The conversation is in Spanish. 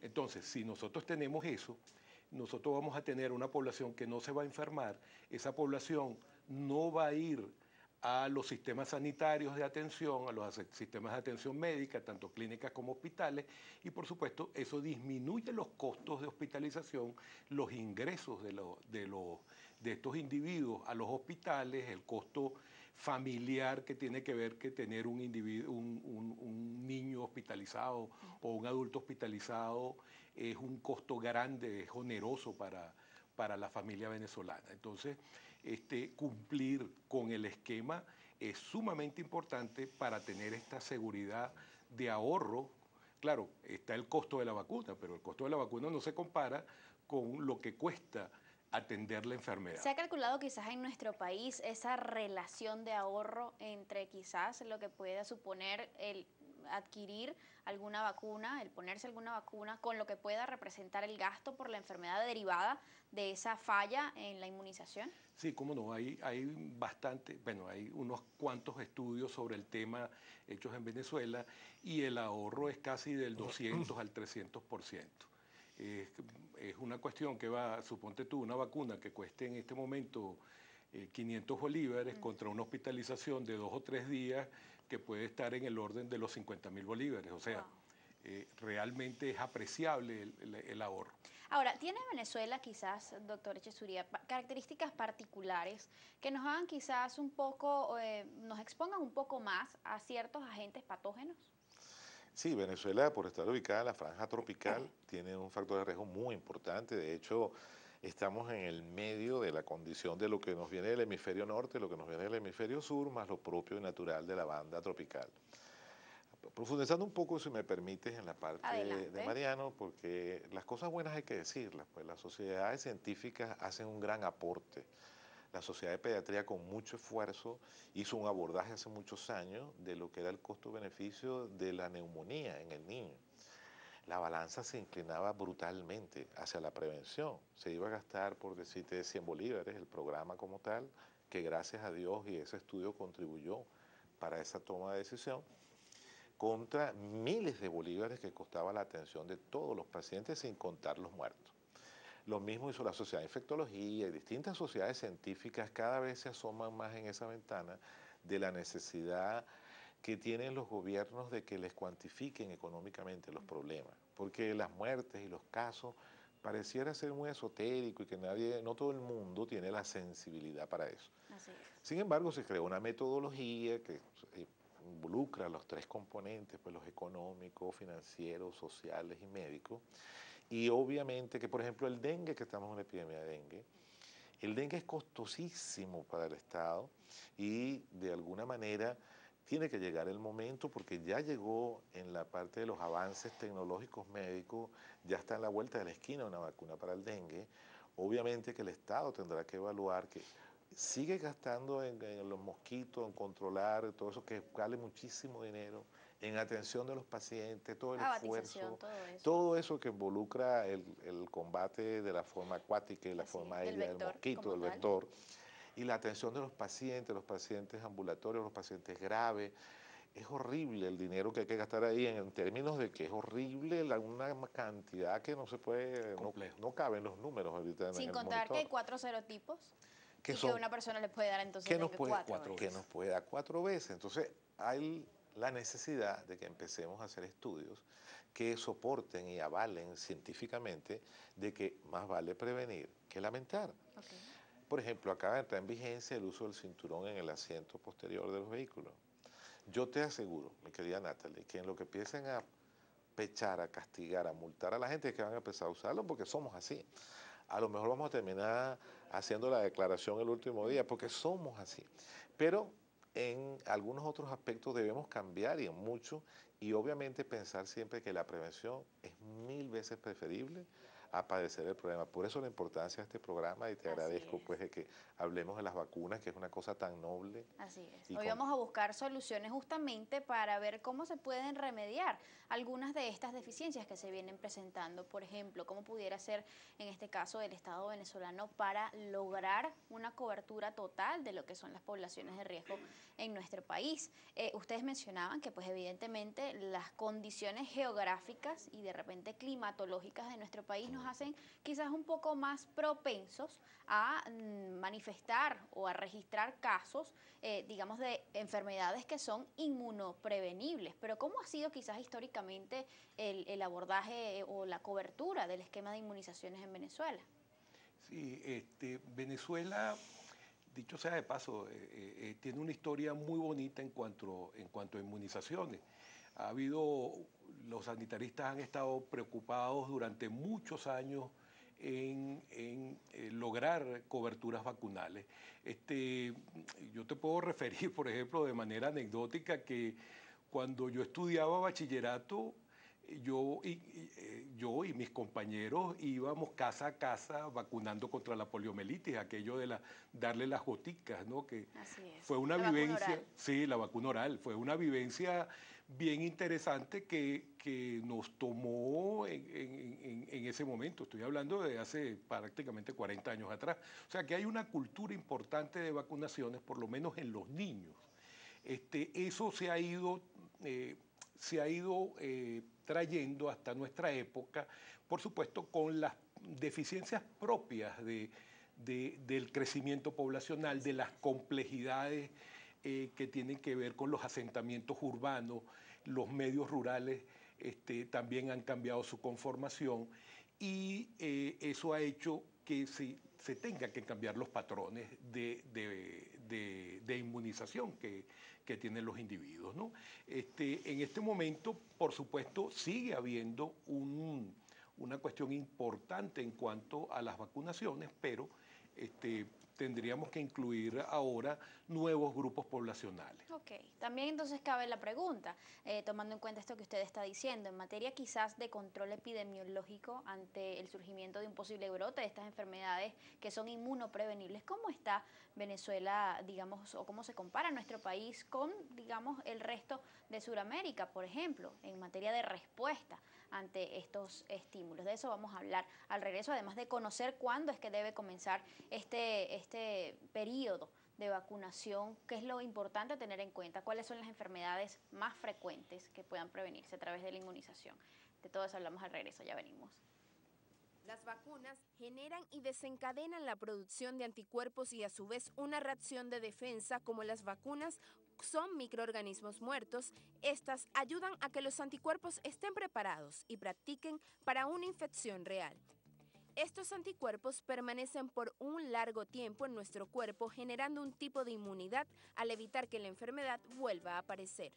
Entonces, si nosotros tenemos eso, nosotros vamos a tener una población que no se va a enfermar, esa población no va a ir a los sistemas sanitarios de atención, a los sistemas de atención médica, tanto clínicas como hospitales, y por supuesto eso disminuye los costos de hospitalización, los ingresos de estos individuos a los hospitales, el costo familiar que tiene que ver que tener un individuo, un niño hospitalizado o un adulto hospitalizado es un costo grande, es oneroso para la familia venezolana. Entonces, cumplir con el esquema es sumamente importante para tener esta seguridad de ahorro. Claro, está el costo de la vacuna, pero el costo de la vacuna no se compara con lo que cuesta atender la enfermedad. ¿Se ha calculado quizás en nuestro país esa relación de ahorro entre quizás lo que pueda suponer el adquirir alguna vacuna, el ponerse alguna vacuna, con lo que pueda representar el gasto por la enfermedad derivada de esa falla en la inmunización? Sí, cómo no, hay bastante, bueno, hay unos cuantos estudios sobre el tema hechos en Venezuela y el ahorro es casi del 200 al 300%. Es, es una cuestión que va, suponte tú, una vacuna que cueste en este momento 500 bolívares contra una hospitalización de 2 o 3 días que puede estar en el orden de los 50.000 bolívares. O sea, Wow. realmente es apreciable el ahorro. Ahora, ¿tiene Venezuela quizás, doctor Echezuría, características particulares que nos hagan quizás un poco, nos expongan un poco más a ciertos agentes patógenos? Sí, Venezuela, por estar ubicada en la franja tropical, tiene un factor de riesgo muy importante. De hecho, estamos en el medio de la condición de lo que nos viene del hemisferio norte, lo que nos viene del hemisferio sur, más lo propio y natural de la banda tropical. Profundizando un poco, si me permites, en la parte de Adelante. Mariano, porque las cosas buenas hay que decirlas, pues las sociedades científicas hacen un gran aporte. La Sociedad de Pediatría con mucho esfuerzo hizo un abordaje hace muchos años de lo que era el costo-beneficio de la neumonía en el niño. La balanza se inclinaba brutalmente hacia la prevención. Se iba a gastar, por decirte, 100 bolívares el programa como tal, que gracias a Dios y ese estudio contribuyó para esa toma de decisión, contra miles de bolívares que costaba la atención de todos los pacientes sin contar los muertos. Lo mismo hizo la Sociedad de Infectología y distintas sociedades científicas cada vez se asoman más en esa ventana de la necesidad que tienen los gobiernos de que les cuantifiquen económicamente los problemas, porque las muertes y los casos pareciera ser muy esotérico y que nadie, no todo el mundo tiene la sensibilidad para eso. Así es. Sin embargo, se creó una metodología que involucra los tres componentes, pues los económicos, financieros, sociales y médicos, y obviamente que, por ejemplo, el dengue, que estamos en una epidemia de dengue, el dengue es costosísimo para el Estado y de alguna manera tiene que llegar el momento porque ya llegó en la parte de los avances tecnológicos médicos, ya está en la vuelta de la esquina una vacuna para el dengue. Obviamente que el Estado tendrá que evaluar que sigue gastando en los mosquitos, en controlar todo eso que vale muchísimo dinero, en atención de los pacientes, todo el Abatización, esfuerzo, todo eso. todo eso que involucra el combate de la forma acuática y la Así forma es, del aérea del vector mosquito, como del tal. vector, y la atención de los pacientes ambulatorios, los pacientes graves. Es horrible el dinero que hay que gastar ahí en términos de que es horrible una cantidad que no se puede, Complejo. no cabe en los números ahorita en Sin el contar que hay monitor, cuatro serotipos que y que son una persona le puede dar entonces que nos dengue puede, cuatro que nos veces. puede dar 4 veces. Entonces, hay la necesidad de que empecemos a hacer estudios que soporten y avalen científicamente de que más vale prevenir que lamentar. Ok. Por ejemplo, acaba de entrar en vigencia el uso del cinturón en el asiento posterior de los vehículos. Yo te aseguro, mi querida Natalie, que en lo que empiecen a pechar, a castigar, a multar a la gente, es que van a empezar a usarlo porque somos así. A lo mejor vamos a terminar haciendo la declaración el último día porque somos así. Pero en algunos otros aspectos debemos cambiar y en mucho, y obviamente pensar siempre que la prevención es 1000 veces preferible a padecer el problema. Por eso la importancia de este programa y te Así agradezco es. pues de que hablemos de las vacunas, que es una cosa tan noble. Así es. Y Hoy vamos a buscar soluciones justamente para ver cómo se pueden remediar algunas de estas deficiencias que se vienen presentando. Por ejemplo, cómo pudiera ser en este caso el Estado venezolano para lograr una cobertura total de lo que son las poblaciones de riesgo en nuestro país. Ustedes mencionaban que pues evidentemente las condiciones geográficas y de repente climatológicas de nuestro país nos hacen quizás un poco más propensos a manifestar o a registrar casos, digamos, de enfermedades que son inmunoprevenibles. Pero ¿cómo ha sido quizás históricamente el abordaje o la cobertura del esquema de inmunizaciones en Venezuela? Sí, Venezuela, dicho sea de paso, tiene una historia muy bonita en cuanto a inmunizaciones. Ha habido, los sanitaristas han estado preocupados durante muchos años en lograr coberturas vacunales. Yo te puedo referir, por ejemplo, de manera anecdótica, que cuando yo estudiaba bachillerato, yo y mis compañeros íbamos casa a casa vacunando contra la poliomielitis, aquello de darle las goticas, ¿no? Que Así es. fue una La vacuna vivencia, oral. sí, la vacuna oral, fue una vivencia bien interesante que nos tomó en ese momento. Estoy hablando de hace prácticamente 40 años atrás. O sea que hay una cultura importante de vacunaciones, por lo menos en los niños. Eso se ha ido trayendo hasta nuestra época, por supuesto, con las deficiencias propias del crecimiento poblacional, de las complejidades que tienen que ver con los asentamientos urbanos, los medios rurales también han cambiado su conformación y eso ha hecho que se tenga que cambiar los patrones de inmunización que tienen los individuos, ¿no? En este momento, por supuesto, sigue habiendo una cuestión importante en cuanto a las vacunaciones, pero tendríamos que incluir ahora nuevos grupos poblacionales. Ok, también entonces cabe la pregunta, tomando en cuenta esto que usted está diciendo, en materia quizás de control epidemiológico ante el surgimiento de un posible brote de estas enfermedades que son inmunoprevenibles, ¿cómo está Venezuela, digamos, o cómo se compara nuestro país con, digamos, el resto de Sudamérica, por ejemplo, en materia de respuesta ante estos estímulos? De eso vamos a hablar al regreso, además de conocer cuándo es que debe comenzar este periodo de vacunación, qué es lo importante tener en cuenta, cuáles son las enfermedades más frecuentes que puedan prevenirse a través de la inmunización. De todo eso hablamos al regreso, ya venimos. Las vacunas generan y desencadenan la producción de anticuerpos y a su vez una reacción de defensa. Como las vacunas son microorganismos muertos, estas ayudan a que los anticuerpos estén preparados y practiquen para una infección real. Estos anticuerpos permanecen por un largo tiempo en nuestro cuerpo, generando un tipo de inmunidad al evitar que la enfermedad vuelva a aparecer.